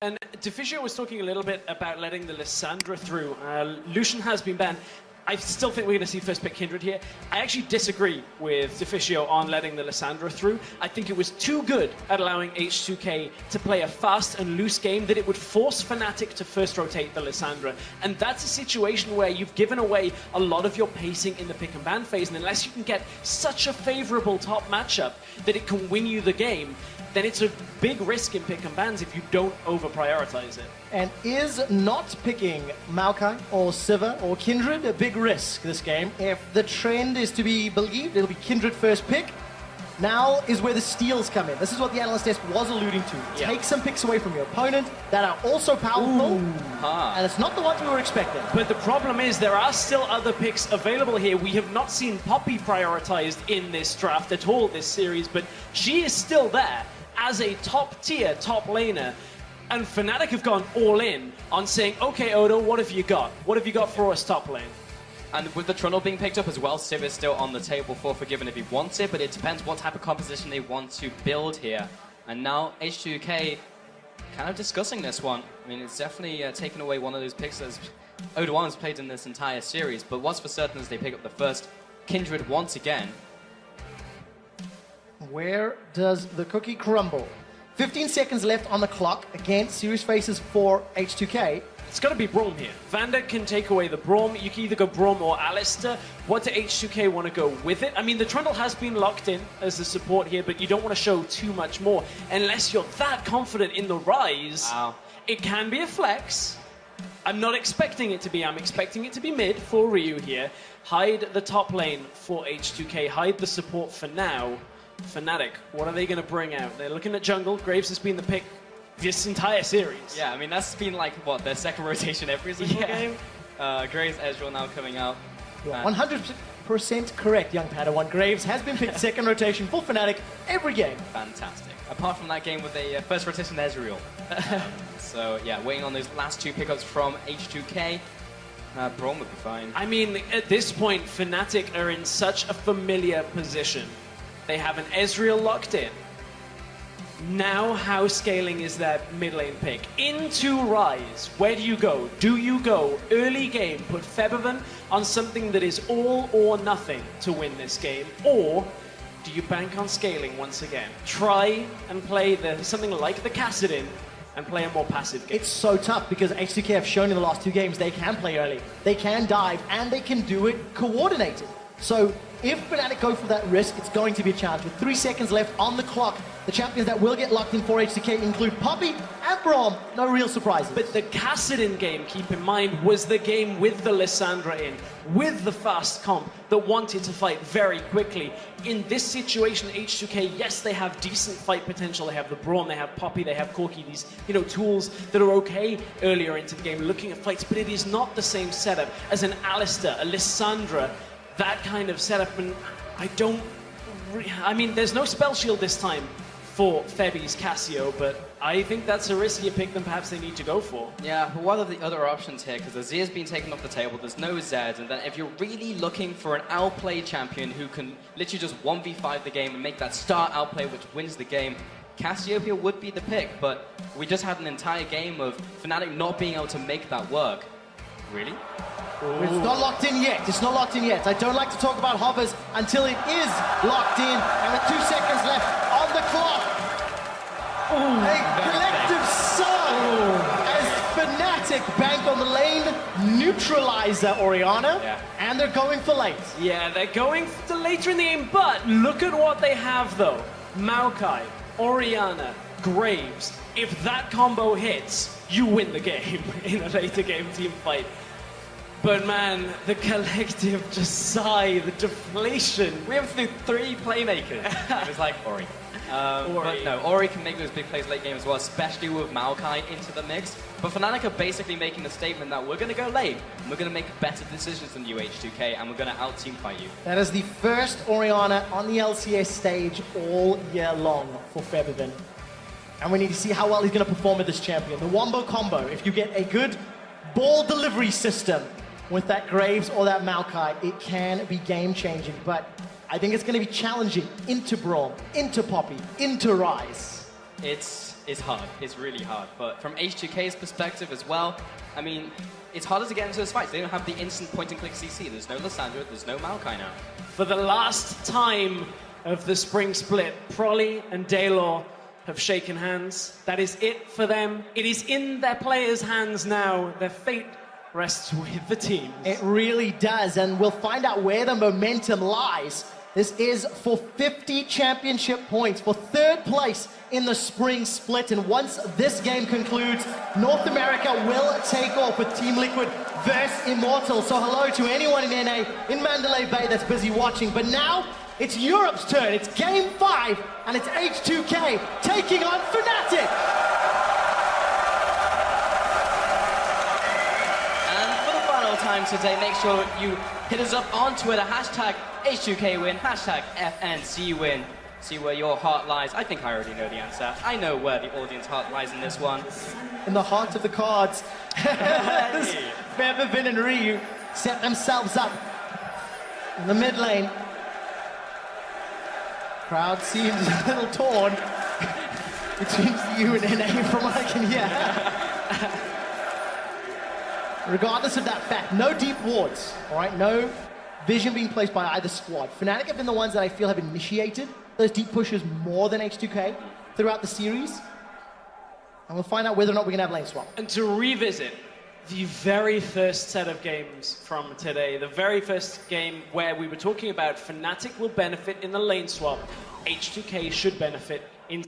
And Deficio was talking a little bit about letting the Lissandra through. Lucian has been banned. I still think we're going to see first pick Kindred here. I actually disagree with Deficio on letting the Lissandra through. I think it was too good at allowing H2K to play a fast and loose game that it would force Fnatic to first rotate the Lissandra. And that's a situation where you've given away a lot of your pacing in the pick and ban phase, and unless you can get such a favorable top matchup that it can win you the game, then it's a big risk in pick and bans if you don't over-prioritize it. And is not picking Maokai or Siva or Kindred a big risk this game? If the trend is to be believed, it'll be Kindred first pick. Now is where the steals come in. This is what the analyst desk was alluding to. Yeah. Take some picks away from your opponent that are also powerful, and it's not the ones we were expecting. But the problem is there are still other picks available here. We have not seen Poppy prioritized in this draft at all this series, but she is still there as a top-tier top laner. And Fnatic have gone all in on saying, okay, Odo, what have you got? What have you got for us top lane? And with the Trundle being picked up as well, Civ is still on the table for Forgiven if he wants it, but it depends what type of composition they want to build here. And now H2K kind of discussing this one. I mean, it's definitely taken away one of those picks that Odo has played in this entire series, but what's for certain is they pick up the first Kindred once again. Where does the cookie crumble? 15 seconds left on the clock. Again, serious faces for H2K. It's got to be Braum here. Vander can take away the Braum. You can either go Braum or Alistair. What do H2K want to go with it? I mean, the Trundle has been locked in as the support here, but you don't want to show too much more unless you're that confident in the Rise. Wow. It can be a flex. I'm not expecting it to be. I'm expecting it to be mid for Ryu here. Hide the top lane for H2K. Hide the support for now. Fnatic, what are they going to bring out? They're looking at jungle. Graves has been the pick this entire series. Yeah, I mean, that's been like, what, their second rotation every single game? Graves, Ezreal now coming out. 100% correct, young Padawan. Graves has been picked second rotation for Fnatic every game. Fantastic. Apart from that game with a first rotation Ezreal. So, yeah, waiting on those last two pickups from H2K. Braum would be fine. I mean, at this point, Fnatic are in such a familiar position. They have an Ezreal locked in. Now how scaling is that mid lane pick? Into Rise, where do you go? Do you go early game, put Febiven on something that is all or nothing to win this game? Or do you bank on scaling once again? Try and play something like the Kassadin and play a more passive game. It's so tough because H2K have shown in the last two games they can play early, they can dive, and they can do it coordinated. So if Fnatic go for that risk, it's going to be a challenge. With 3 seconds left on the clock, the champions that will get locked in for H2K include Poppy and Braum. No real surprises. But the Kassadin game, keep in mind, was the game with the Lissandra in, with the fast comp that wanted to fight very quickly. In this situation, H2K, yes, they have decent fight potential. They have the Braum, they have Poppy, they have Corki, these tools that are okay earlier into the game, looking at fights, but it is not the same setup as an Alistair, a Lissandra, that kind of setup. And I mean, there's no spell shield this time for Febi's Cassio, but I think that's a riskier pick than perhaps they need to go for. Yeah, but what are the other options here? Because Azir's been taken off the table, there's no Zed, and then if you're really looking for an outplay champion who can literally just 1v5 the game and make that star outplay which wins the game, Cassiopeia would be the pick, but we just had an entire game of Fnatic not being able to make that work. Really? Ooh. It's not locked in yet. It's not locked in yet. I don't like to talk about hovers until it is locked in. And with 2 seconds left on the clock, a collective sigh as Fnatic bank on the lane, neutralizer Orianna, and they're going for late. Yeah, they're going for later in the game, but look at what they have though. Maokai, Orianna, Graves. If that combo hits, you win the game in a later game team fight. But man, the collective just sigh, the deflation. We have three playmakers. It was like Ori. But no, Ori can make those big plays late game as well, especially with Maokai into the mix. But Fnatic are basically making the statement that we're going to go late, and we're going to make better decisions than you, H2K, and we're going to out-team fight you. That is the first Orianna on the LCS stage all year long for Febiven. And we need to see how well he's going to perform with this champion. The Wombo combo, if you get a good ball delivery system with that Graves or that Maokai, it can be game-changing. But I think it's going to be challenging into Braum, into Poppy, into Rise. It's hard. It's really hard. But from H2K's perspective as well, I mean, it's harder to get into those fights. They don't have the instant point-and-click CC. There's no Lissandra, there's no Maokai now. For the last time of the spring split, Prolly and Daylor have shaken hands. That is it for them. It is in their players' hands now. Their fate rests with the teams. It really does, and we'll find out where the momentum lies. This is for 50 championship points, for third place in the spring split. And once this game concludes, North America will take off with Team Liquid versus Immortal. So hello to anyone in NA, in Mandalay Bay that's busy watching. But now, it's Europe's turn. It's Game 5, and it's H2K taking on Fnatic. And for the final time today, make sure you hit us up on Twitter, hashtag H2K win, hashtag FNC win. See where your heart lies. I think I already know the answer. I know where the audience heart lies in this one. In the heart of the cards. Bevin and Ryu set themselves up in the mid lane. Crowd seems a little torn between you and NA from what I can hear. Regardless of that fact, no deep wards, all right? No vision being placed by either squad. Fnatic have been the ones that I feel have initiated those deep pushes more than H2K throughout the series. And we'll find out whether or not we're going to have lane swap. And to revisit the very first set of games from today, the very first game where we were talking about Fnatic will benefit in the lane swap, H2K should benefit in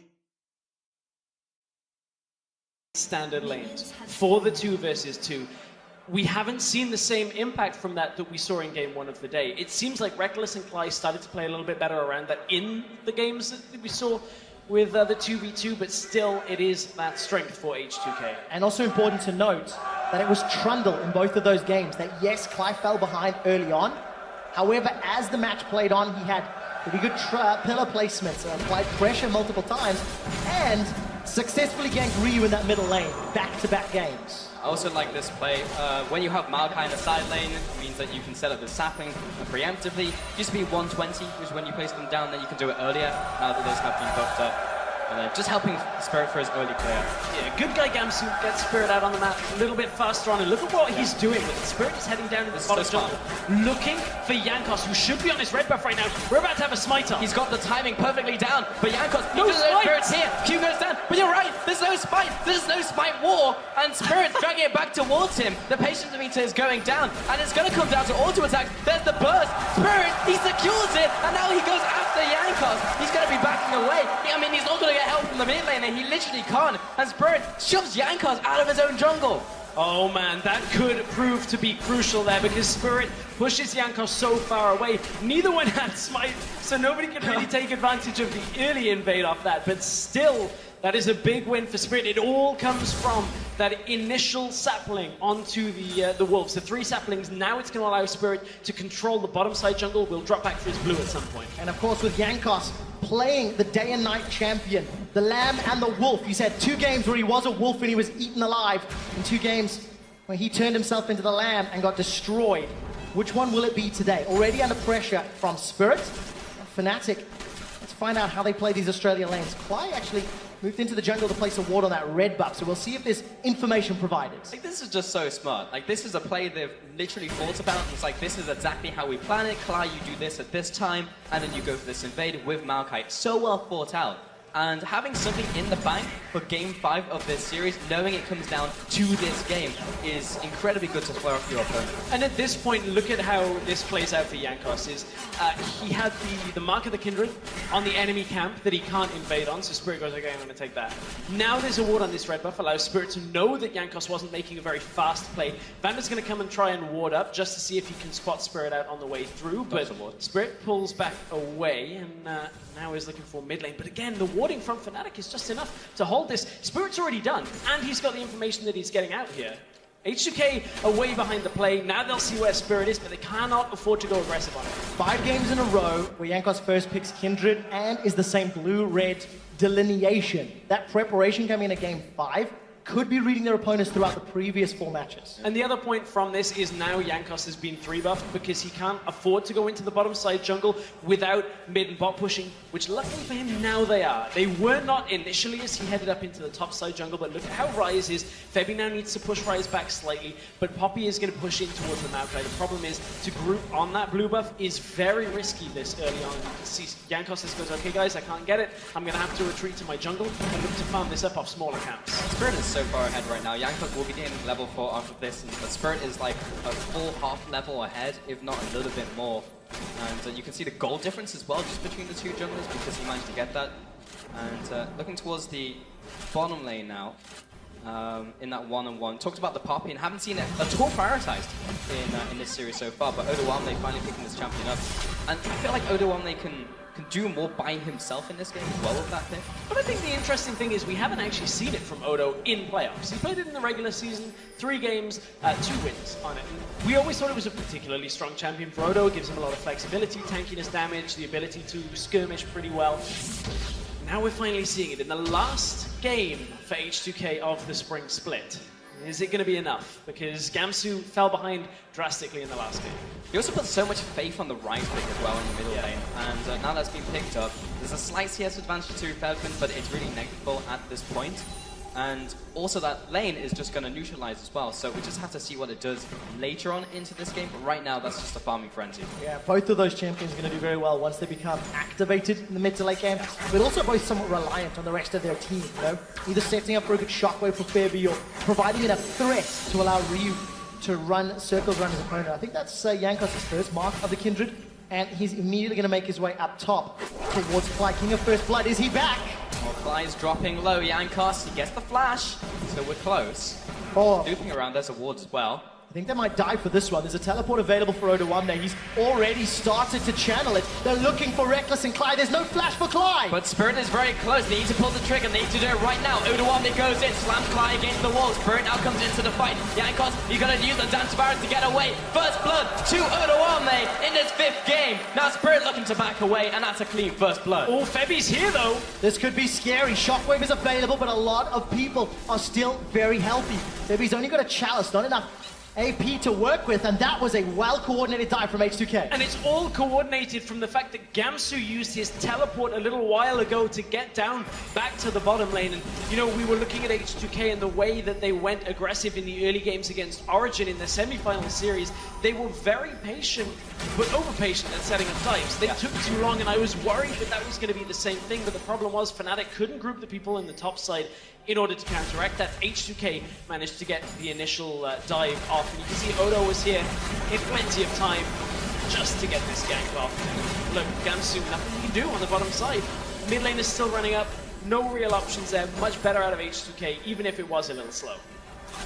standard lanes for the 2 versus 2. We haven't seen the same impact from that we saw in game 1 of the day. It seems like Reckless and Cly started to play a little bit better around that in the games that we saw with the 2v2, but still it is that strength for H2K. And also important to note that it was Trundle in both of those games, that yes, Cly fell behind early on. However, as the match played on, he had pretty good pillar placements, applied pressure multiple times, and successfully ganked Ryu in that middle lane, back-to-back games. I also like this play. When you have Maokai in the side lane, it means that you can set up the sapling preemptively. It used to be 120, which is when you place them down, then you can do it earlier. Now that those have been buffed up. Just helping Spirit for his early clear. Yeah, good guy Gamsu gets Spirit out on the map a little bit faster on, and look at what he's doing with it. Spirit is heading down to the bottom jungle, looking for Jankos, who should be on his red buff right now. We're about to have a smite up. He's got the timing perfectly down, but Jankos, he doesn't know Spirit's here. Q goes down, but you're right, there's no smite war, and Spirit's dragging it back towards him. The patience meter is going down, and it's going to come down to auto attack. There's the burst. Spirit, he secures it, and now he goes after Jankos. He's going to be backing away. I mean, he's not going to get help from the mid lane, and he literally can't. And Spirit shoves Jankos out of his own jungle. Oh man, that could prove to be crucial there, because Spirit pushes Jankos so far away. Neither one had smite, so nobody could really take advantage of the early invade off that, but still, that is a big win for Spirit. It all comes from that initial sapling onto the Wolves. The 3 saplings, now it's going to allow Spirit to control the bottom side jungle. We'll drop back for his blue at some point. And of course with Jankos playing the day and night champion, the Lamb and the Wolf. He's had 2 games where he was a Wolf and he was eaten alive, and 2 games where he turned himself into the Lamb and got destroyed. Which one will it be today? Already under pressure from Spirit, Fnatic. Let's find out how they play these Australian lanes. Cly actually moved into the jungle to place a ward on that red buff, so we'll see if there's information provided. Like, this is just so smart. Like, this is a play they've literally thought about. It's like, this is exactly how we plan it. Cly, you do this at this time, and then you go for this invade with Maokai. So well thought out. And having something in the bank for Game 5 of this series, knowing it comes down to this game, is incredibly good to flare up your opponent. And at this point, look at how this plays out for Jankos. He had the Mark of the Kindred on the enemy camp that he can't invade on, so Spirit goes, okay, I'm going to take that. Now there's a ward on this red buff, allows Spirit to know that Jankos wasn't making a very fast play. Vander's going to come and try and ward up just to see if he can spot Spirit out on the way through, but Spirit pulls back away, and now he's looking for mid lane. But again, the warding from Fnatic is just enough to hold this. Spirit's already done, and he's got the information that he's getting out here. H2K are way behind the play. Now they'll see where Spirit is, but they cannot afford to go aggressive on it. 5 games in a row where Jankos first picks Kindred and is the same blue-red delineation. That preparation coming into game 5 could be reading their opponents throughout the previous 4 matches. And the other point from this is now Jankos has been 3-buffed because he can't afford to go into the bottom side jungle without mid and bot pushing, which luckily for him now they are. They were not initially as he headed up into the top side jungle, but look at how Ryze is. Febby now needs to push Ryze back slightly, but Poppy is going to push in towards the Maokai. The problem is to group on that blue buff is very risky this early on. You can see Jankos just goes, okay guys, I can't get it. I'm going to have to retreat to my jungle and look to farm this up off smaller camps. Spirit is so far ahead right now. Jankos will be getting level 4 after this, but Spirit is like a full half level ahead, if not a little bit more. And you can see the gold difference as well just between the two junglers because he managed to get that. And looking towards the bottom lane now, in that one-on-one. Talked about the Poppy and haven't seen it at all prioritized in this series so far, but Odoamne finally picking this champion up. And I feel like Odoamne can do more by himself in this game as well with that pick. But I think the interesting thing is we haven't actually seen it from Odo in playoffs. He played it in the regular season, 3 games, 2 wins on it. And we always thought it was a particularly strong champion for Odo. It gives him a lot of flexibility, tankiness, damage, the ability to skirmish pretty well. Now we're finally seeing it in the last game for H2K of the spring split. Is it going to be enough? Because Gamsu fell behind drastically in the last game. He also put so much faith on the right pick as well in the middle lane, and now that's been picked up. There's a slight CS advantage to Feldman, but it's really negligible at this point. And also that lane is just going to neutralize as well, so we just have to see what it does later on into this game, but right now that's just a farming frenzy. Yeah, both of those champions are going to do very well once they become activated in the mid to late game, but also both somewhat reliant on the rest of their team, you know? Either setting up for a good shockwave for Febby or providing enough threat to allow Ryu to run circles around his opponent. I think that's Jankos' first mark of the Kindred, and he's immediately going to make his way up top towards Fly. King of First Blood, is he back? Well, Fly is dropping low. Jankos, he gets the flash, so we're close. Oh. Looping around, there's a ward as well. I think they might die for this one. There's a teleport available for Odoamne. He's already started to channel it. They're looking for Reckless and Clyde. There's no flash for Clyde. But Spirit is very close. They need to pull the trigger. They need to do it right now. Odoamne goes in, slams Clyde against the wall. Spirit now comes into the fight. Jankos, you're going to use the dance barrels to get away. First blood to Odoamne in this 5th game. Now Spirit looking to back away, and that's a clean first blood. Oh, Febby's here though. This could be scary. Shockwave is available, but a lot of people are still very healthy. Febby's only got a chalice, not enough AP to work with, and that was a well-coordinated dive from H2K. And it's all coordinated from the fact that Gamsu used his teleport a little while ago to get down back to the bottom lane. And, you know, we were looking at H2K and the way that they went aggressive in the early games against Origin in the semi-final series. They were very patient, but over-patient at setting up dives. They took too long, and I was worried that that was going to be the same thing, but the problem was Fnatic couldn't group the people in the top side in order to counteract that. H2K managed to get the initial dive off, and you can see Odo was here in plenty of time just to get this gank off. Look, Gamsu, nothing he can do on the bottom side. Mid lane is still running up, no real options there, much better out of H2K, even if it was a little slow.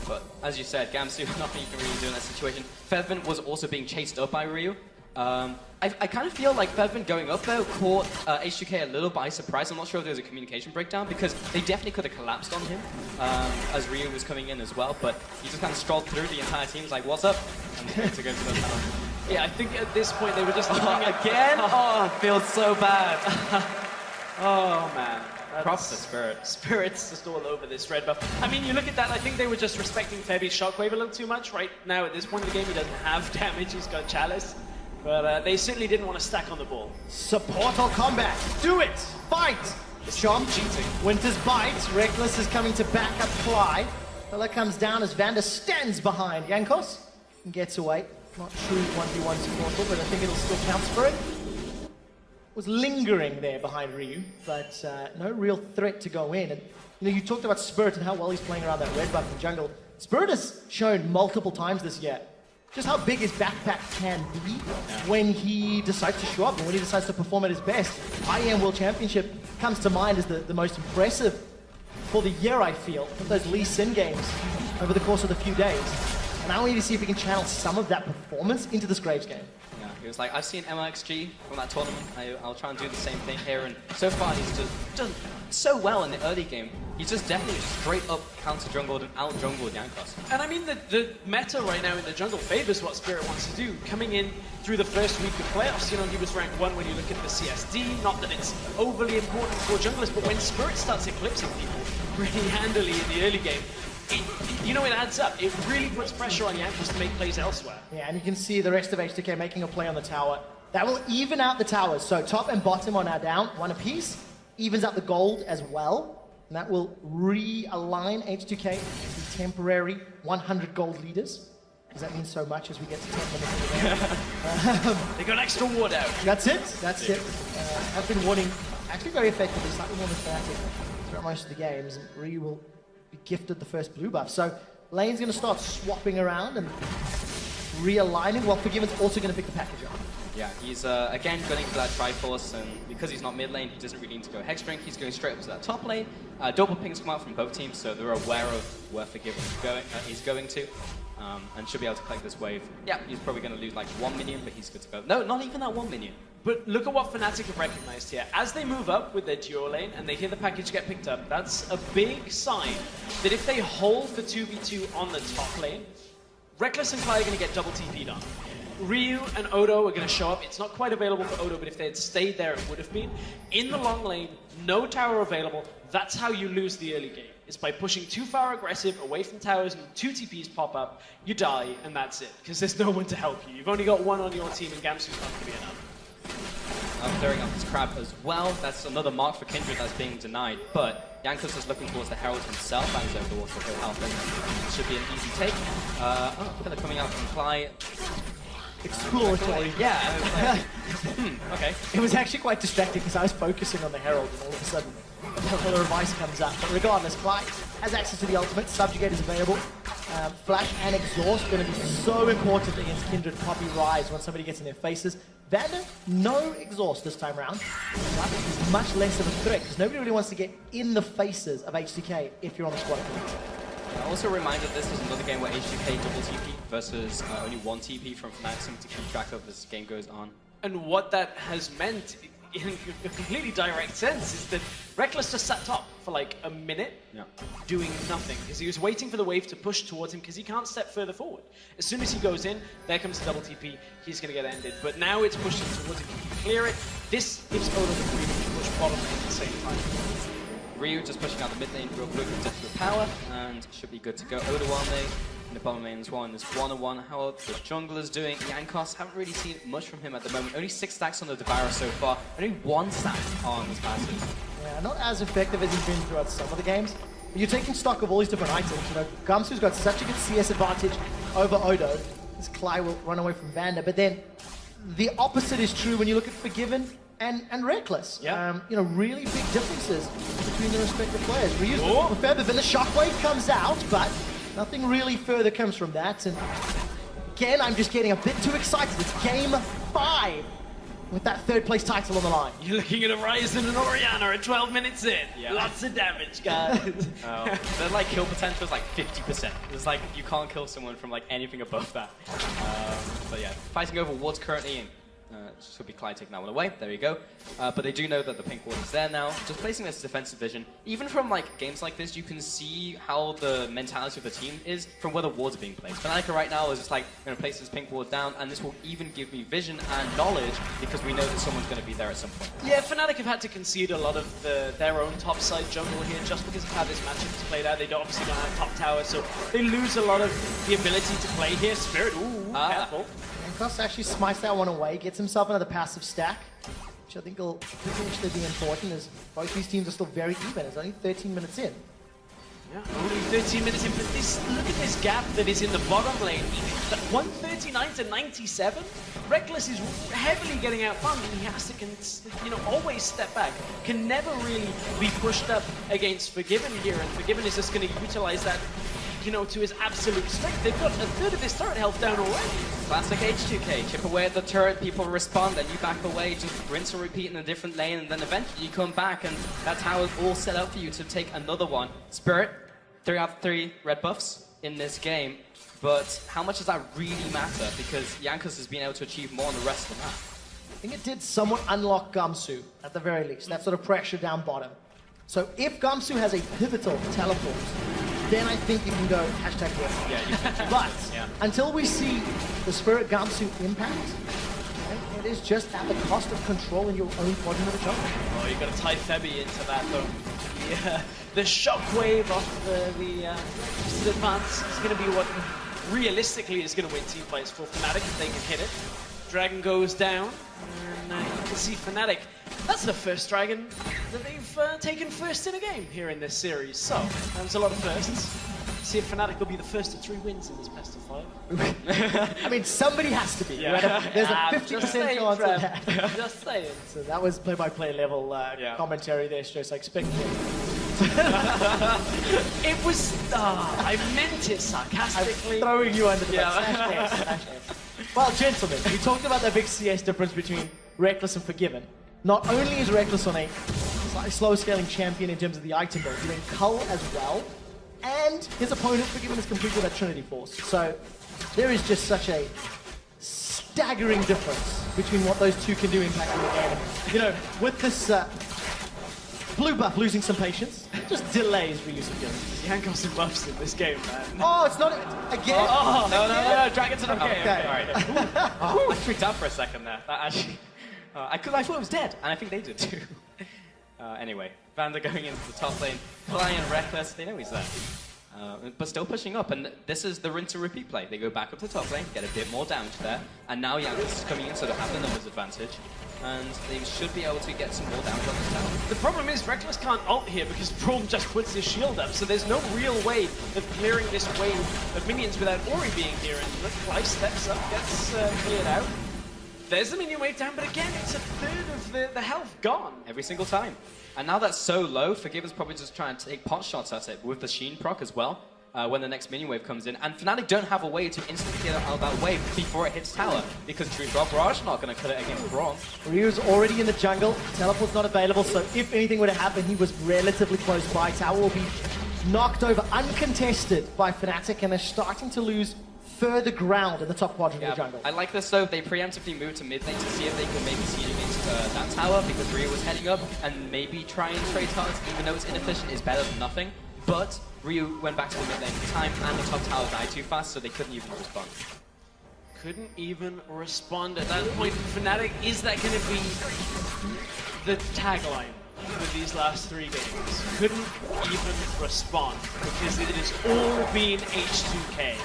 But as you said, Gamsu, nothing you can really do in that situation. Feldman was also being chased up by Ryu. I kind of feel like Feldman going up though caught H2K a little by surprise. I'm not sure if there was a communication breakdown because they definitely could have collapsed on him as Ryu was coming in as well, but he just kind of strolled through the entire team. He's like, what's up? And he's going to go to the town. Yeah, I think at this point they were just looking at... Again? Oh, it feels so bad. Oh, man. Props to Spirit. Spirit's just all over this red buff. I mean, you look at that, I think they were just respecting Febby's shockwave a little too much. Right now, at this point in the game, he doesn't have damage. He's got Chalice. But they certainly didn't want to stack on the ball. Support or combat. Do it. Fight. Chomp. Cheating. Winter's Bite. Reckless is coming to back up Fly. Fella comes down as Vander stands behind. Jankos gets away. Not true 1v1 support, but I think it'll still count for it. Was lingering there behind Ryu, but no real threat to go in. And you know, you talked about Spirit and how well he's playing around that red buff in jungle. Spirit has shown multiple times this year just how big his backpack can be when he decides to show up and when he decides to perform at his best. IEM World Championship comes to mind as the most impressive for the year, I feel, of those Lee Sin games over the course of the few days. And now we need to see if we can channel some of that performance into this Graves game. Yeah, he was like, I've seen MXG from that tournament. I'll try and do the same thing here. And so far, he's just done so well in the early game. He's just definitely straight up counter jungled and out jungled Jankos. And I mean, the meta right now in the jungle favors what Spirit wants to do. Coming in through the first week of playoffs, you know, he was ranked 1 when you look at the CSD. Not that it's overly important for junglers, but when Spirit starts eclipsing people pretty handily in the early game, it adds up. It really puts pressure on Jankos to make plays elsewhere. Yeah, and you can see the rest of H2K making a play on the tower. That will even out the towers. So top and bottom are now down, one apiece. Evens out the gold as well. And that will realign H2K to temporary 100 gold leaders. Because that means so much as we get to 10 minutes of the game. They got an extra ward out. That's it. That's it. I've been warning, actually very effectively, slightly more than Fnatic throughout most of the games. And Ryu will be gifted the first blue buff. So lane's going to start swapping around and realigning, while Forgiven's also going to pick the package up. Yeah, he's again gunning for that Triforce, and because he's not mid lane, he doesn't really need to go Hex Drink. He's going straight up to that top lane. Double pings come out from both teams, so they're aware of where Forgiven he's going to, and should be able to collect this wave. Yeah, he's probably going to lose like 1 minion, but he's good to go. No, not even that 1 minion. But look at what Fnatic have recognized here. As they move up with their duo lane and they hear the package get picked up, that's a big sign that if they hold the 2v2 on the top lane, Reckless and Cly are going to get double TP'd on. Ryu and Odo are going to show up. It's not quite available for Odo, but if they had stayed there, it would have been. In the long lane, no tower available. That's how you lose the early game. It's by pushing too far aggressive away from towers, and 2 TPs pop up, you die, and that's it. Because there's no one to help you. You've only got one on your team, and Gamsu's not going to be enough. Clearing up his crab as well. That's another mark for Kindred that's being denied. But Jankos is looking towards the Herald himself, and over the water he'll help him. It should be an easy take. Killer coming out from Cly. Exploratory. Yeah. Okay. It was actually quite distracting because I was focusing on the Herald and all of a sudden a pillar of ice comes up. But regardless, Clyde has access to the ultimate. Subjugate is available. Flash and Exhaust going to be so important against Kindred Poppy Rise when somebody gets in their faces. Vander, no Exhaust this time around. But it's much less of a threat because nobody really wants to get in the faces of H2K if you're on the squad. Also a reminder, this is another game where H2K double TP versus only 1 TP from Fnatic, something to keep track of as the game goes on. And what that has meant, in a completely direct sense, is that Reckless just sat top for like a minute, doing nothing, because he was waiting for the wave to push towards him, because he can't step further forward. As soon as he goes in, there comes the double TP, he's going to get ended. But now it's pushing towards him, he can clear it. This gives Odo the freedom to push bottom lane at the same time. Ryu just pushing out the mid lane real quick with extra power, and should be good to go. Odo on lane, in the bottom lane as well, and this 1-on-1 how the jungler's doing. Jankos, haven't really seen much from him at the moment. Only 6 stacks on the Devourer so far, only 1 stack on this passive. Yeah, not as effective as he's been throughout some of the games. But you're taking stock of all these different items. You know, Gamsu's got such a good CS advantage over Odo. This Cly will run away from Vander, but then the opposite is true when you look at Forgiven and Reckless. Yeah. You know, really big differences between the respective players. Ryu's looking for further, then the shockwave comes out, but nothing really further comes from that. And again, I'm just getting a bit too excited. It's game 5 with that 3rd place title on the line. You're looking at a Ryzen and Orianna at 12 minutes in. Yeah. Lots of damage, guys. Their like kill potential is like 50%. It's like you can't kill someone from like anything above that. But yeah, fighting over wards currently, and should be Clyde taking that one away. There you go. But they do know that the pink ward is there now. Just placing this defensive vision. Even from like games like this, you can see how the mentality of the team is from where the wards are being placed. Fnatic right now is just like, I'm going to place this pink ward down, and this will even give me vision and knowledge because we know that someone's going to be there at some point. Yeah, Fnatic have had to concede a lot of their own topside jungle here just because of how this matchup is played out. They obviously don't have top tower, so they lose a lot of the ability to play here. Spirit, ooh, careful. Jankos actually smites that one away, gets himself another passive stack, which I think will potentially be important as both these teams are still very even. It's only 13 minutes in. Yeah, only 13 minutes in, but look at this gap that is in the bottom lane. 139 to 97. Reckless is heavily getting outflanked, and he has to, always step back. Can never really be pushed up against Forgiven here, and Forgiven is just going to utilize that, to his absolute strength. They've got a third of his turret health down already. Classic H2K. Chip away at the turret, people respond, then you back away, just rinse and repeat in a different lane, and then eventually you come back, and that's how it's all set up for you to take another one. Spirit, 3 out of 3 red buffs in this game, but how much does that really matter? Because Jankos has been able to achieve more on the rest of the map. I think it did somewhat unlock Gamsu, at the very least. That sort of pressure down bottom. So if Gamsu has a pivotal teleport, then I think you can go hashtag yes. Yeah, you can. But yeah. Until we see the Spirit Gamsu impact, it is just at the cost of controlling your own quadrant of the jungle. Oh, you've got to tie Febby into that, though. The shockwave of the advance is going to be what realistically is going to win team fights for Fnatic if they can hit it. Dragon goes down, and you can see Fnatic. That's the first Dragon that they've taken first in a game here in this series. So, that was a lot of firsts. See if Fnatic will be the first of 3 wins in this best of 5. I mean, somebody has to be. Yeah. There's a 50% chance of that. Just saying. So that was play-by-play level commentary there, Stress. I expected it. It was. I meant it sarcastically. I'm throwing you under the bus. Yeah. Slash S. Well, gentlemen, we talked about the big CS difference between Reckless and Forgiven. Not only is Reckless on a slow-scaling champion in terms of the item build, doing Cull as well, and his opponent, Forgiven, is completely that Trinity Force. So there is just such a staggering difference between what those two can do impacting the game. And, you know, with this blue buff losing some patience, just delays reuse of Forgiven. Yank got some buffs in this game, man. Oh, it's not again. Oh, no, Dragon's in Okay. All right. I freaked out for a second there. That actually, I thought it was dead, and I think they did too. Anyway, Vander going into the top lane, flying Reckless, they know he's there. But still pushing up, and this is the rinse and repeat play. They go back up to top lane, get a bit more damage there, and now Yankees is coming in, so they have the numbers advantage, and they should be able to get some more damage on this tower. The problem is Reckless can't ult here because Braum just puts his shield up, so there's no real way of clearing this wave of minions without Ori being here, and look, Fly steps up, gets cleared out. There's the minion wave down, but again, it's a third of the health gone. Every single time. And now that's so low, Forgiven's probably just trying to take pot shots at it with the Sheen proc as well, when the next minion wave comes in. And Fnatic don't have a way to instantly clear out that wave before it hits tower, because True Drop Barrage not going to cut it against Braum. Ryu's already in the jungle, teleport's not available, so if anything were to happen, he was relatively close by. Tower will be knocked over uncontested by Fnatic, and they're starting to lose further ground in the top quadrant of the jungle. I like this though, they preemptively moved to mid lane to see if they could maybe siege against that tower, because Ryu was heading up, and maybe try and trade targets, even though it's inefficient, is better than nothing. But Ryu went back to the mid lane time, and the top tower died too fast, so they couldn't even respond. Couldn't even respond at that point. Fnatic, is that going to be the tagline with these last 3 games? Couldn't even respond, because it has all been H2K.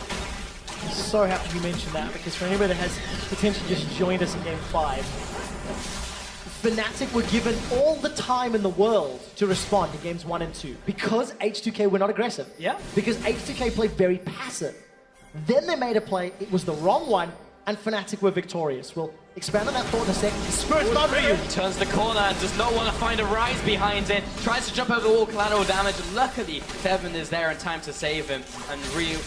I'm so happy you mentioned that, because for anybody that has potentially just joined us in Game 5, Fnatic were given all the time in the world to respond in Games 1 and 2, because H2K were not aggressive. Yeah. Because H2K played very passive. Then they made a play, it was the wrong one, and Fnatic were victorious. We'll expand on that thought in a second. Spirit's not Ryu! He turns the corner and does not want to find a rise behind it. Tries to jump over the wall, collateral damage. Luckily, Devin is there in time to save him, and Ryu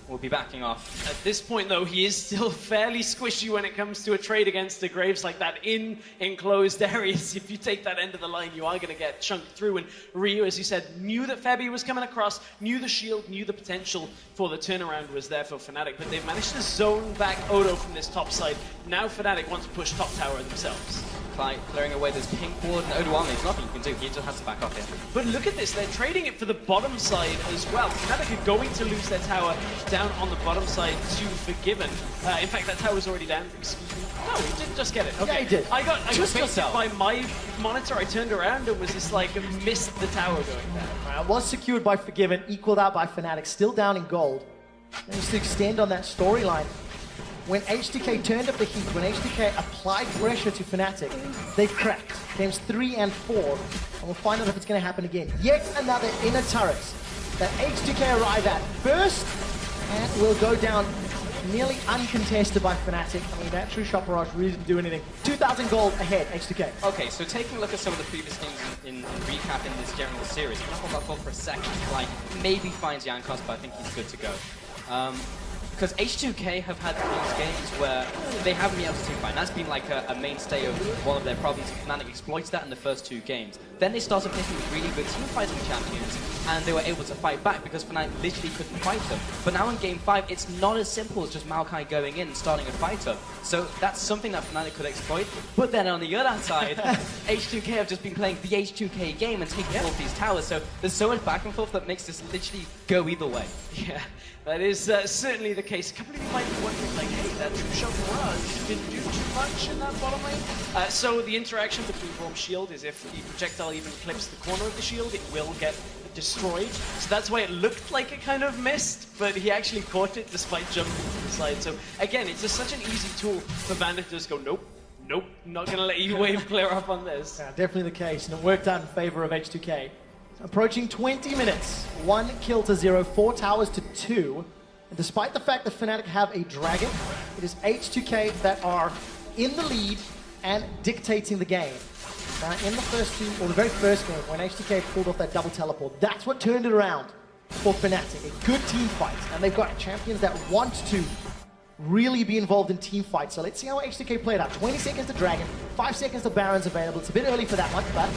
will be backing off. At this point, though, he is still fairly squishy when it comes to a trade against the Graves like that in enclosed areas. If you take that end of the line, you are going to get chunked through. And Ryu, as you said, knew that Febby was coming across, knew the shield, knew the potential for the turnaround was there for Fnatic, but they've managed to zone back Odo from this top side. Now Fnatic wants to push top tower themselves. Clearing away this pink ward, and Odoami, there's nothing you can do, he just has to back off here. But look at this, they're trading it for the bottom side as well. Fnatic are going to lose their tower down on the bottom side to Forgiven. In fact, that tower's already down. Excuse me. No, he didn't just get it. Okay. Yeah, he did. I got Just baited yourself. by my monitor. I turned around and was just like, missed the tower going down. Was secured by Forgiven, equaled out by Fnatic, still down in gold. And just to extend on that storyline, when H2K turned up the heat, when H2K applied pressure to Fnatic, they cracked. Games 3 and 4, and we'll find out if it's going to happen again. Yet another inner turret that H2K arrive at first, and will go down nearly uncontested by Fnatic. I mean, that True Shot Barrage really didn't do anything. 2,000 gold ahead, H2K. Okay, so taking a look at some of the previous games in recap in this general series, I'm not hold that thought for a second. Like, maybe finds Jankos, but I think he's good to go. Because H2K have had these games where they haven't been able to team fight. That's been like a mainstay of one of their problems. Fnatic exploits that in the first 2 games. Then they started picking really good team fighting champions, and they were able to fight back because Fnatic literally couldn't fight them. But now in Game 5, it's not as simple as just Maokai going in and starting a fight up. So that's something that Fnatic could exploit. But then on the other side, H2K have just been playing the H2K game and taking all of these towers. So there's so much back and forth that makes this literally go either way. Yeah, that is certainly the case. A couple of you might be wondering, like, hey, that two-shot barrage didn't do too much in that bottom lane. So the interaction between Braum's shield is if the projectile even clips the corner of the shield, it will get destroyed. So that's why it looked like it kind of missed, but he actually caught it despite jumping to the side. So again, it's just such an easy tool for Bandit to just go, nope, nope, not going to let you wave clear up on this. Yeah, definitely the case, and it worked out in favor of H2K. Approaching 20 minutes, 1 kill to 0, 4 towers to 2. And despite the fact that Fnatic have a dragon, it is H2K that are in the lead and dictating the game. Now, in the first two, or the very first game, when H2K pulled off that double teleport, that's what turned it around for Fnatic. A good team fight, and they've got champions that want to really be involved in team fights. So let's see how H2K played out. 20 seconds to Dragon, 5 seconds to Baron's available. It's a bit early for that one, but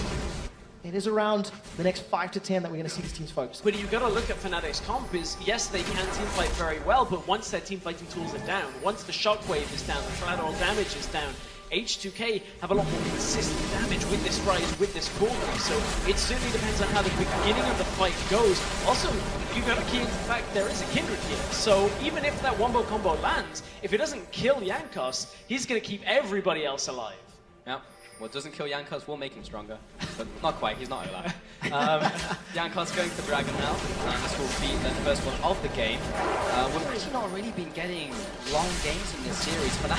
it is around the next 5 to 10 that we're going to see these teams focus. But you've got to look at Fnatic's comp is, yes, they can team fight very well, but once their team fighting tools are down, once the shockwave is down, the collateral damage is down, H2K have a lot more consistent damage with this Rise, with this Corki, so it certainly depends on how the beginning of the fight goes. Also, you've got to key into the fact there is a Kindred here, so even if that wombo combo lands, if it doesn't kill Jankos, he's going to keep everybody else alive. Yeah. What doesn't kill Jankos will make him stronger, but not quite, he's not Olaf. Jankos going for Dragon now, and this will be the first one of the game. We've actually not really been getting long games in this series, but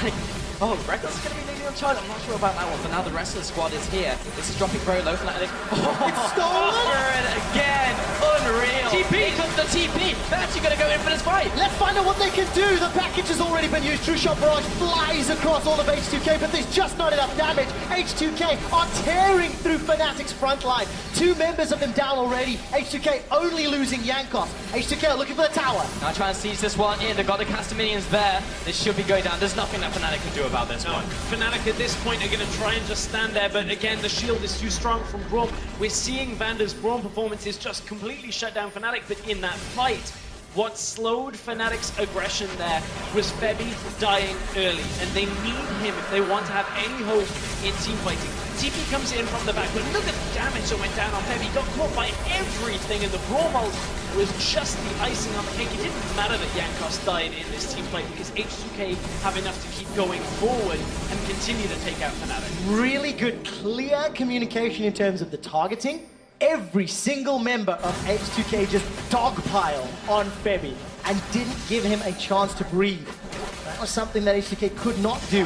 Reckless is going to be leading on charge, I'm not sure about that one, but now the rest of the squad is here. This is dropping very low for Fnatic. It's stolen! Again! Unreal! TP! Comes the TP! They're actually going to go in for this fight! Let's find out what they can do. The package has already been used. True Shot Barrage flies across all of H2K, but there's just not enough damage. H2K are tearing through Fnatic's front line. 2 members of them down already. H2K only losing Jankos. H2K are looking for the tower. Now trying to seize this one in. They've got the caster minions there. This should be going down. There's nothing that Fnatic can do about this one. Fnatic at this point are going to try and just stand there, but again, the shield is too strong from Braum. We're seeing Vander's Braum performances just completely shut down Fnatic, but in that fight, what slowed Fnatic's aggression there was Febby dying early, and they need him if they want to have any hope in team fighting. TP comes in from the back, but look at the damage that went down on Febby. Got caught by everything, and the Braum ult was just the icing on the cake. It didn't matter that Jankos died in this team fight because H2K have enough to keep going forward and continue to take out Fnatic. Really good, clear communication in terms of the targeting. Every single member of H2K just dogpile on Febby and didn't give him a chance to breathe. That was something that H2K could not do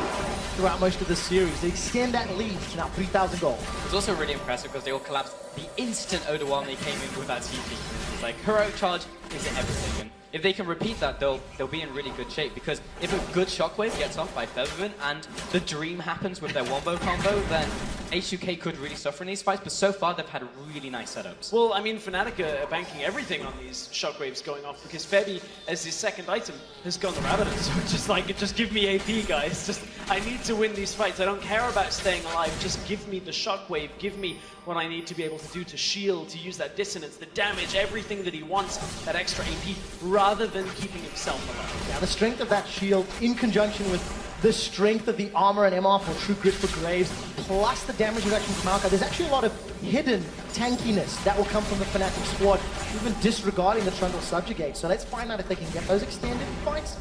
throughout most of the series. They extend that lead to now 3,000 gold. It's also really impressive because they all collapsed the instant Odawane came in with that TP. It's like, heroic charge is everything. And if they can repeat that, they'll be in really good shape, because if a good shockwave gets off by Featherman and the dream happens with their wombo combo, then H2K could really suffer in these fights, but so far they've had really nice setups. Well, I mean, Fnatic are banking everything on these shockwaves going off, because Febby, as his second item, has gone the rabbit, so it's just like, just give me AP, guys. Just, I need to win these fights. I don't care about staying alive. Just give me the shockwave. Give me what I need to be able to do to shield, to use that dissonance, the damage, everything that he wants, that extra AP, rather than keeping himself alive. Yeah, the strength of that shield in conjunction with the strength of the armor and MR for True Grit for Graves, plus the damage reduction from Maokai. There's actually a lot of hidden tankiness that will come from the Fnatic squad, even disregarding the Trundle Subjugate. So let's find out if they can get those extended fights.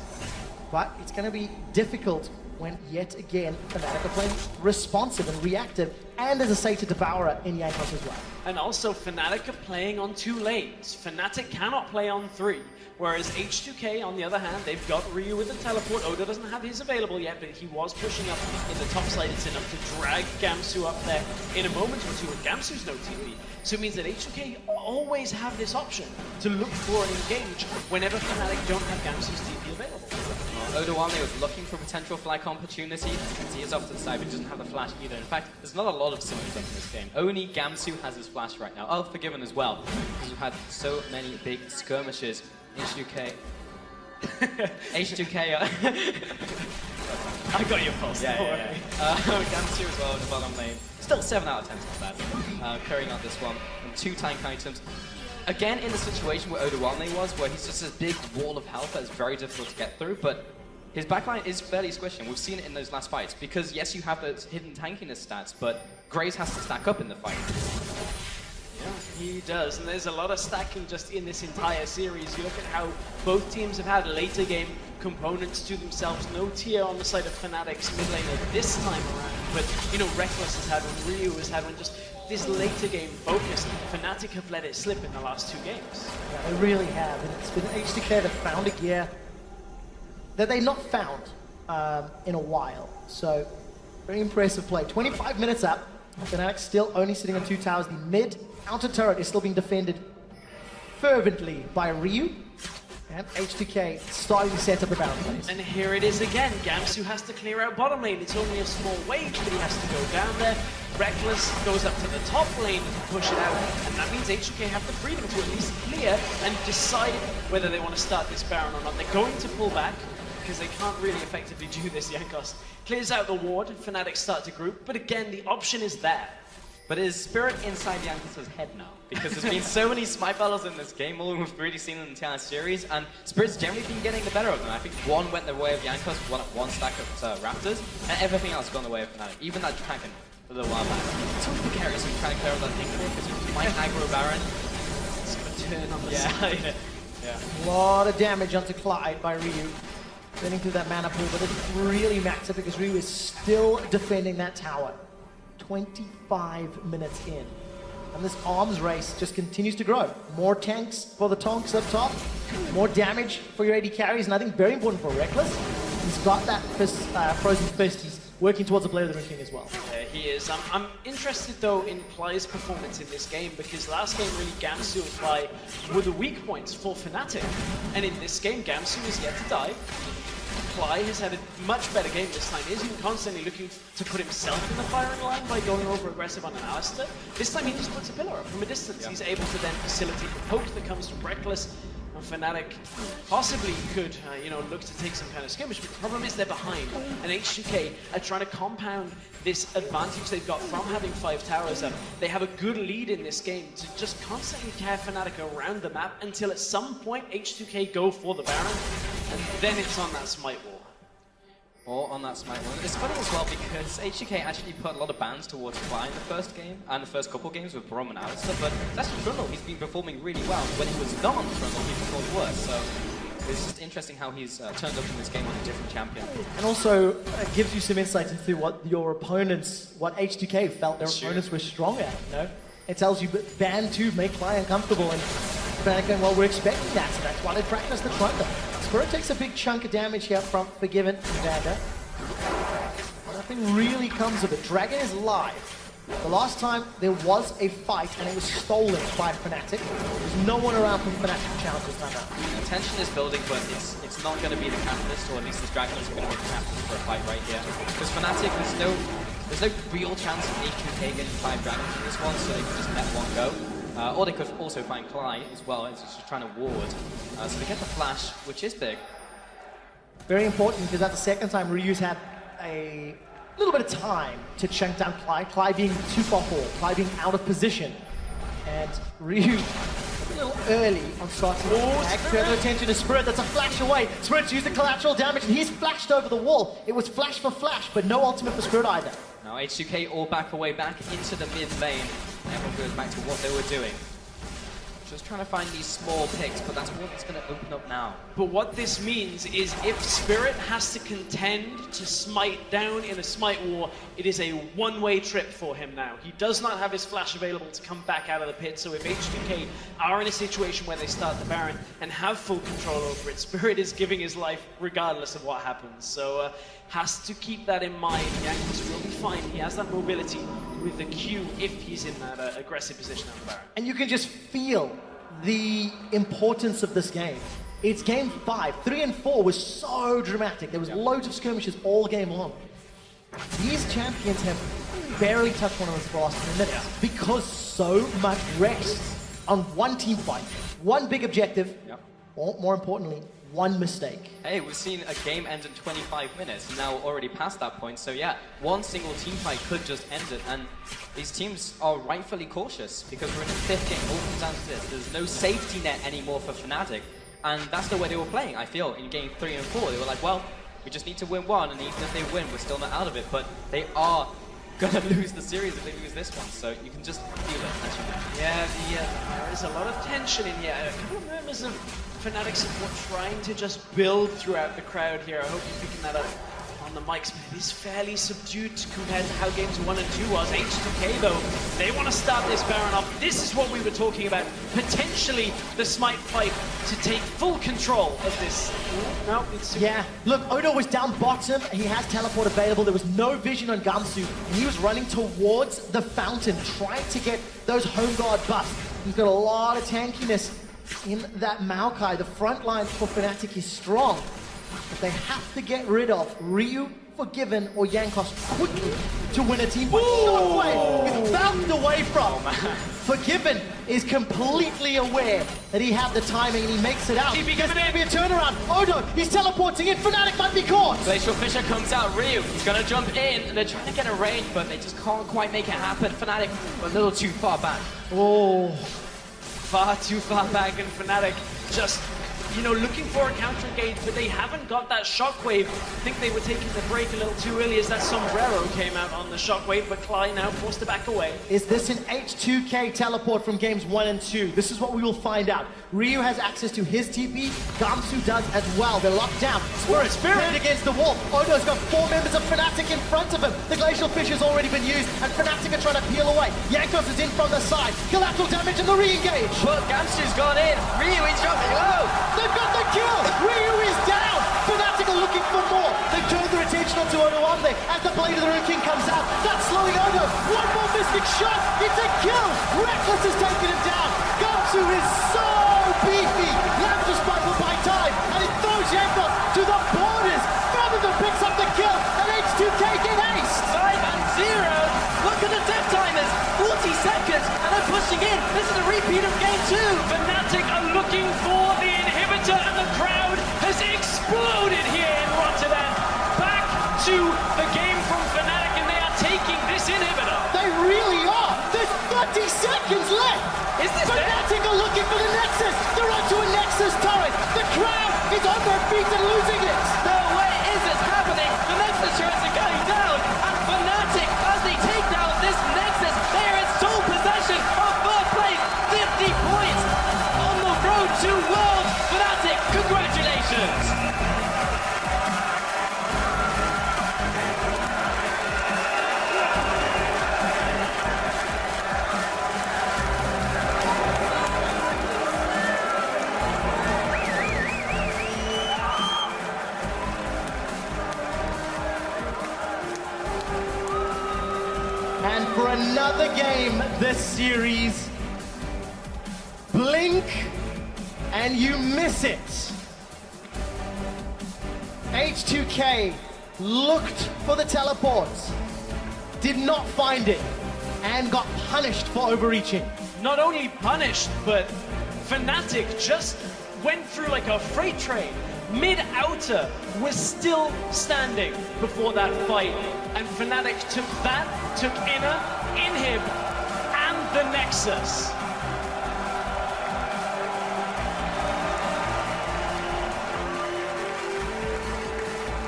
But it's going to be difficult when, yet again, Fnatic are playing responsive and reactive, and there's a Sated Devourer in Jankos as well. And also, Fnatic are playing on 2 lanes. Fnatic cannot play on 3. Whereas H2K, on the other hand, they've got Ryu with the teleport. Oda doesn't have his available yet, but he was pushing up in the top side. It's enough to drag Gamsu up there in a moment or two, and Gamsu's no TP. So it means that H2K always have this option to look for and engage whenever Fnatic don't have Gamsu's TP available. Odawane was looking for potential flag opportunity. He is off to the side, but he doesn't have the flash either. In fact, there's not a lot of simmons up in this game. Only Gamsu has his flash right now. Oh, Forgiven as well, because we've had so many big skirmishes. H2K. H2K. I got your pulse. Yeah. Gamsu as well in the bottom lane. Still 7 out of 10 is not bad. Carrying out this one. And 2 tank items. again, in the situation where Odowane was, where he's just this big wall of health that is very difficult to get through, but his backline is fairly squishy, and we've seen it in those last fights. Because, yes, you have those hidden tankiness stats, but Graves has to stack up in the fight. Yeah, he does, and there's a lot of stacking just in this entire series. You look at how both teams have had later game components to themselves. No tier on the side of Fnatic's mid laner this time around, but, you know, Reckless has had one, Ryu has had one, just this later game focus. Fnatic have let it slip in the last 2 games. Yeah, they really have, and it's been H2K that found a gear that they've not found in a while. So, very impressive play. 25 minutes up. Fnatic still only sitting on 2 towers. The mid outer turret is still being defended fervently by Ryu. And H2K starting to set up the Baron plays. And here it is again. Gamsu has to clear out bottom lane. It's only a small wave, but he has to go down there. Reckless goes up to the top lane to push it out. And that means H2K have the freedom to at least clear and decide whether they want to start this Baron or not. They're going to pull back, because they can't really effectively do this. Jankos clears out the ward, Fnatic start to group, but again, the option is there. But is Spirit inside Jankos' head now? Because there's been so many smite battles in this game, all we've really seen in the entire series, and Spirit's generally been getting the better of them. I think one went the way of Jankos, one stack of Raptors, and everything else gone the way of Fnatic. Even that Dragon a little while back. So the carries are trying to clear out that thing because you might aggro Baron. It's going to turn on the side. A Yeah. lot of damage onto Clyde by Ryu. Getting through that mana pool, but it really matters because Ryu is still defending that tower. 25 minutes in. And this arms race just continues to grow. More tanks for the Tonks up top, more damage for your AD carries, and I think very important for Reckless. He's got that frozen fist. He's working towards the Blade of the Ring King as well. Yeah, he is. I'm interested though in Ply's performance in this game, because last game really Gamsu and Ply were the weak points for Fnatic. And in this game, Gamsu is yet to die. Ply has had a much better game this time. He's been constantly looking to put himself in the firing line by going over aggressive on an Alistair. This time he just puts a pillar up from a distance. Yeah. He's able to then facilitate the poke that comes from Reckless. And Fnatic possibly could, you know, look to take some kind of skirmish, but the problem is they're behind. And H2K are trying to compound this advantage they've got from having 5 towers up. They have a good lead in this game to just constantly carry Fnatic around the map until at some point H2K go for the Baron, and then it's on that smite wall. Or on that smite wall. It's funny as well because H2K actually put a lot of bans towards Fly in the first game, and the first couple games with Brom and Alistair, but that's Trundle. He's been performing really well. When he was not on Trundle, he performed worse. So it's just interesting how he's turned up in this game with a different champion. And also gives you some insight into what your opponents, what H2K felt their opponents were strong at, you know? It tells you ban 2 make Fly uncomfortable, and Fnatic going, well, we're expecting that, so that's why they practice the Trundle. Spirit takes a big chunk of damage here from Forgiven Vander. Nothing really comes of it. Dragon is live. The last time there was a fight and it was stolen by Fnatic. There's no one around from Fnatic to challenge this time out. The tension is building, but it's not going to be the catalyst, or at least this Dragon is going to be the catalyst for a fight right here. Because Fnatic, there's no real chance of H2K getting 5 Dragons in this one, so they can just let one go. Or they could also find Clyde as well, as he's just trying to ward. So they get the flash, which is big. Very important, because that's the second time Ryu's had a little bit of time to chunk down Clyde. Clyde being too far forward, Clyde being out of position. And Ryu a little early on starting to drag further attention to Spirit. That's a flash away. Spirit's used the collateral damage, and he's flashed over the wall. It was flash for flash, but no ultimate for Spirit either. Now H2K all back away back into the mid lane. Everyone goes back to what they were doing. Just trying to find these small picks, but that's what it's going to open up now. But what this means is if Spirit has to contend to smite down in a smite war, it is a one-way trip for him now. He does not have his flash available to come back out of the pit, so if H2K are in a situation where they start the Baron and have full control over it, Spirit is giving his life regardless of what happens. So has to keep that in mind. Jankos will be fine. He has that mobility with the Q if he's in that aggressive position on the Baron. And you can just feel the importance of this game. It's game 5. 3 and 4 was so dramatic. There was loads of skirmishes all game long. These champions have barely touched one of us for the last 10 minutes because so much rests on one team fight, one big objective, or more importantly, one mistake. Hey, we've seen a game end in 25 minutes, and now we're already past that point. So yeah, one single team fight could just end it, and these teams are rightfully cautious because we're in the 5th game. All comes down to this. There's no safety net anymore for Fnatic, and that's the way they were playing, I feel, in game 3 and 4. They were like, well, we just need to win one, and even if they win, we're still not out of it. But they are gonna lose the series if they lose this one, so you can just feel it as you do. Yeah, there is a lot of tension in here. A couple of members of Fnatic support trying to just build throughout the crowd here. I hope you're picking that up on the mics, but it is fairly subdued compared to how games 1 and 2 was. H2K, though, they want to start this Baron off. This is what we were talking about. Potentially the Smite fight to take full control of this. No, it's too... Yeah, look, Odo was down bottom. He has teleport available. There was no vision on Gamsu. And he was running towards the fountain, trying to get those home guard buffs. He's got a lot of tankiness in that Maokai. The front line for Fnatic is strong. But they have to get rid of Ryu, Forgiven, or Jankos quickly to win a team fight. Shockwave is bounced away from. Forgiven is completely aware that he had the timing and he makes it out. There's going to be a turnaround. Odo, he's teleporting in. Fnatic might be caught. Glacial Fisher comes out. Ryu, he's going to jump in, and they're trying to get a range, but they just can't quite make it happen. Fnatic a little too far back. Oh, far too far back, and Fnatic just, you know, looking for a counter engage, but they haven't got that shockwave. I think they were taking the break a little too early as that sombrero came out on the shockwave, but Clyde now forced to back away. Is this an H2K teleport from games 1 and 2? This is what we will find out. Ryu has access to his TP, Gamsu does as well. They're locked down. Spirit against the wall. Odo's got 4 members of Fnatic in front of him. The Glacial Fisher's already been used, and Fnatic are trying to peel away. Jankos is in from the side. Collateral damage and the re-engage. But Gamsu's gone in. Ryu is jumping. Oh! They've got the kill! Ryu is down! Fnatic are looking for more. They've turned their attention onto Odo Ande as the Blade of the Rune King comes out. That's slowing Odo. One more mystic shot. It's a kill. Reckless has taken him down. Gamsu is so beefy. Lambda Spike will buy time, and it throws Jankos to the borders. Featherton picks up the kill, and H2K get aced. 5 and 0. Look at the death timers. 40 seconds, and they're pushing in. This is a repeat of game 2. Fnatic are looking for the inhibitor, and the crowd has exploded here in Rotterdam. Back to the game from Fnatic, and they are taking this inhibitor. They really are. There's 30 seconds left. Is this Fnatic are looking for the Nexus. They're onto a Nexus turret. The crowd is on their feet and losing it. No way is this happening. The Nexus turrets are going down, and Fnatic, as they take down this Nexus, they are in sole possession of third place. 50 points on the road to World. Fnatic, congratulations. And for another game this series, blink and you miss it. H2K looked for the teleports, did not find it, and got punished for overreaching. Not only punished, but Fnatic just went through like a freight train. Mid-outer was still standing before that fight, and Fnatic took that, took inner, inhib, and the Nexus.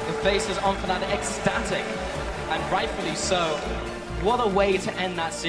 The faces on Fnatic ecstatic, and rightfully so. What a way to end that series.